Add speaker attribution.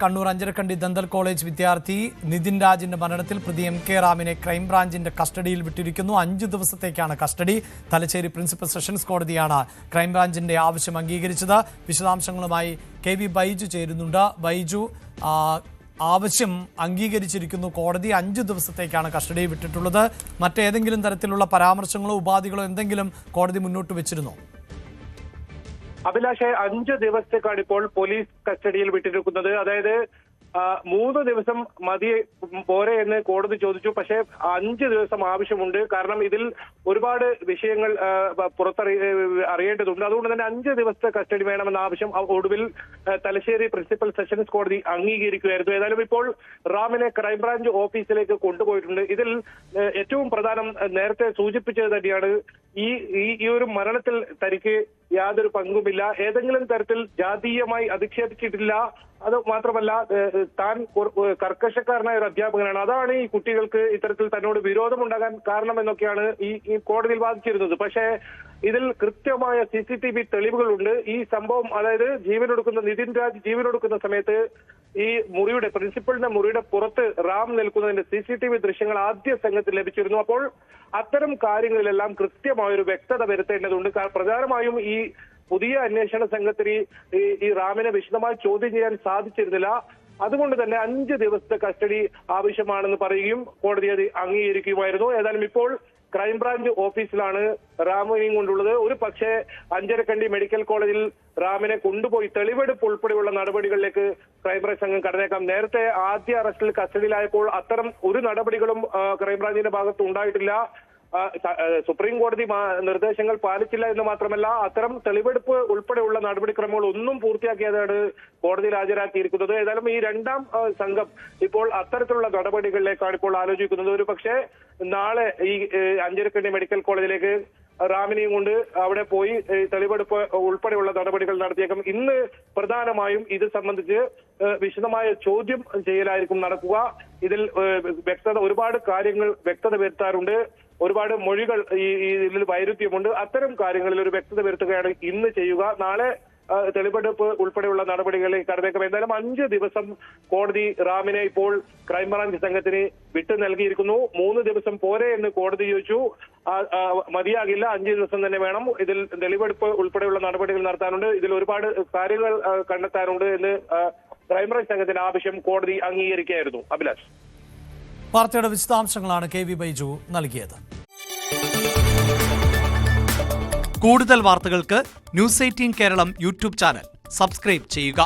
Speaker 1: Kannur Anjarakandy dental college വിദ്യാർത്ഥി നിതിൻ രാജിന്റെ മരണത്തിൽ പ്രതി MK റാമിനെ ക്രൈംബ്രാഞ്ചിന്റെ കസ്റ്റഡിയിൽ വിട്ടിരിക്കുന്നു. 5 ദിവസത്തേക്കാണ് കസ്റ്റഡി. തലശ്ശേരി പ്രിൻസിപ്പൽ സെഷൻസ് കോടതിയാണ് ക്രൈംബ്രാഞ്ചിന്റെ ആവശ്യം അംഗീകരിച്ചത്. വിശദാംശങ്ങളുമായി KV ബൈജു ചേരുന്നുണ്ട്. ബൈജു, ആവശ്യം അംഗീകരിച്ചിരിക്കുന്നു കോടതി. 5 ദിവസത്തേക്കാണ് കസ്റ്റഡിയിൽ വിട്ടിട്ടുള്ളത്. മറ്റേതെങ്കിലും തരത്തിലുള്ള പരാമർശങ്ങളോ ഉപാധികളോ എന്തെങ്കിലും കോടതി മുന്നോട്ട് വെച്ചിരുന്നോ?
Speaker 2: അഭിലാഷെ, 5 ദിവസത്തേക്കാണ് ഇപ്പോൾ പോലീസ് കസ്റ്റഡിയിൽ വിട്ടിരിക്കുന്നത്. അതായത് 3 ദിവസം മതി പോരെ എന്ന് കോടതി ചോദിച്ചു. പക്ഷേ 5 ദിവസം ആവശ്യമുണ്ട്. കാരണം ഇതിൽ ഒരുപാട് വിഷയങ്ങൾ അറിയേണ്ടതുണ്ട്. അതുകൊണ്ട് തന്നെ 5 ദിവസത്തെ കസ്റ്റഡി വേണമെന്ന ആവശ്യം ഒടുവിൽ തലശ്ശേരി പ്രിൻസിപ്പൽ സെഷൻസ് കോടതി അംഗീകരിക്കുകയായിരുന്നു. ഏതായാലും ഇപ്പോൾ റാമിനെ ക്രൈംബ്രാഞ്ച് ഓഫീസിലേക്ക് കൊണ്ടുപോയിട്ടുണ്ട്. ഇതിൽ ഏറ്റവും പ്രധാനം നേരത്തെ സൂചിപ്പിച്ചത് തന്നെയാണ്, ഈ ഒരു മരണത്തിൽ തനിക്ക് യാതൊരു പങ്കുമില്ല, ഏതെങ്കിലും തരത്തിൽ ജാതീയമായി അധിക്ഷേപിച്ചിട്ടില്ല. അത് മാത്രമല്ല, താൻ കർക്കശക്കാരനായ ഒരു അധ്യാപകനാണ്, അതാണ് ഈ കുട്ടികൾക്ക് ഇത്തരത്തിൽ തന്നോട് വിരോധമുണ്ടാകാൻ കാരണമെന്നൊക്കെയാണ് ഈ കോടതിയിൽ വാദിച്ചിരുന്നത്. പക്ഷേ ഇതിൽ കൃത്യമായ CCTV തെളിവുകളുണ്ട്. ഈ സംഭവം, അതായത് നിതിൻ രാജ് ജീവനൊടുക്കുന്ന സമയത്ത് ഈ പ്രിൻസിപ്പലിന്റെ മുറിയുടെ പുറത്ത് റാം നിൽക്കുന്നതിന്റെ CCTV ദൃശ്യങ്ങൾ ആദ്യ സംഘത്തിൽ ലഭിച്ചിരുന്നു. അപ്പോൾ അത്തരം കാര്യങ്ങളിലെല്ലാം കൃത്യമായൊരു വ്യക്തത വരുത്തേണ്ടതുണ്ട്. പ്രധാനമായും ഈ പുതിയ അന്വേഷണ സംഘത്തിന് ഈ റാമിനെ വിശദമായി ചോദ്യം ചെയ്യാൻ സാധിച്ചിരുന്നില്ല. അതുകൊണ്ട് തന്നെ 5 ദിവസത്തെ കസ്റ്റഡി ആവശ്യമാണെന്ന് പറയുകയും കോടതി അത് അംഗീകരിക്കുകയുമായിരുന്നു. ഏതായാലും ഇപ്പോൾ ക്രൈംബ്രാഞ്ച് ഓഫീസിലാണ് റാമിനെയും കൊണ്ടുള്ളത്. ഒരു പക്ഷേ അഞ്ചരക്കണ്ടി മെഡിക്കൽ കോളേജിൽ റാമിനെ കൊണ്ടുപോയി തെളിവെടുപ്പ് ഉൾപ്പെടെയുള്ള നടപടികളിലേക്ക് ക്രൈംബ്രാഞ്ച് സംഘം കടന്നേക്കാം. നേരത്തെ ആദ്യ അറസ്റ്റിൽ കസ്റ്റഡിയിലായപ്പോൾ അത്തരം ഒരു നടപടികളും ക്രൈംബ്രാഞ്ചിന്റെ ഭാഗത്ത് ഉണ്ടായിട്ടില്ല. സുപ്രീം കോടതി നിർദ്ദേശങ്ങൾ പാലിച്ചില്ല എന്ന് മാത്രമല്ല, അത്തരം തെളിവെടുപ്പ് ഉൾപ്പെടെയുള്ള നടപടിക്രമങ്ങൾ ഒന്നും പൂർത്തിയാക്കിയതാണ് കോടതിയിൽ ഹാജരാക്കിയിരിക്കുന്നത്. ഏതായാലും ഈ രണ്ടാം സംഘം ഇപ്പോൾ അത്തരത്തിലുള്ള നടപടികളിലേക്കാണ് ഇപ്പോൾ ആലോചിക്കുന്നത്. ഒരു പക്ഷേ നാളെ ഈ അഞ്ചരക്കണ്ടി മെഡിക്കൽ കോളേജിലേക്ക് റാമിനെയും കൊണ്ട് അവിടെ പോയി തെളിവെടുപ്പ് ഉൾപ്പെടെയുള്ള നടപടികൾ നടത്തിയേക്കും. ഇന്ന് പ്രധാനമായും ഇത് സംബന്ധിച്ച് വിശദമായ ചോദ്യം ചെയ്യലായിരിക്കും നടക്കുക. ഇതിൽ ഒരുപാട് കാര്യങ്ങൾ വ്യക്തത വരുത്താറുണ്ട്, ഒരുപാട് മൊഴികൾ ഇതിൽ വൈരുദ്ധ്യമുണ്ട്. അത്തരം കാര്യങ്ങളിൽ ഒരു വ്യക്തത വരുത്തുകയാണ് ഇന്ന് ചെയ്യുക. നാളെ തെളിവെടുപ്പ് ഉൾപ്പെടെയുള്ള നടപടികളിൽ കടന്നേക്കും. എന്തായാലും 5 ദിവസം കോടതി റാമിനെ ഇപ്പോൾ ക്രൈംബ്രാഞ്ച് സംഘത്തിന് വിട്ടു നൽകിയിരിക്കുന്നു. 3 ദിവസം പോരെ എന്ന് കോടതി ചോദിച്ചു. മതിയാകില്ല, 5 ദിവസം തന്നെ വേണം. ഇതിൽ തെളിവെടുപ്പ് ഉൾപ്പെടെയുള്ള നടപടികൾ നടത്താനുണ്ട്, ഇതിൽ ഒരുപാട് കാര്യങ്ങൾ കണ്ടെത്താനുണ്ട് എന്ന് ക്രൈംബ്രാഞ്ച് സംഘത്തിന്റെ ആവശ്യം കോടതി അംഗീകരിക്കുകയായിരുന്നു. അഭിലാഷ്,
Speaker 1: വാർത്തയുടെ വിശദാംശങ്ങളാണ് KV ബൈജു നൽകിയത്. കൂടുതൽ വാർത്തകൾക്ക് News 18 Keralam YouTube channel subscribe ചെയ്യുക.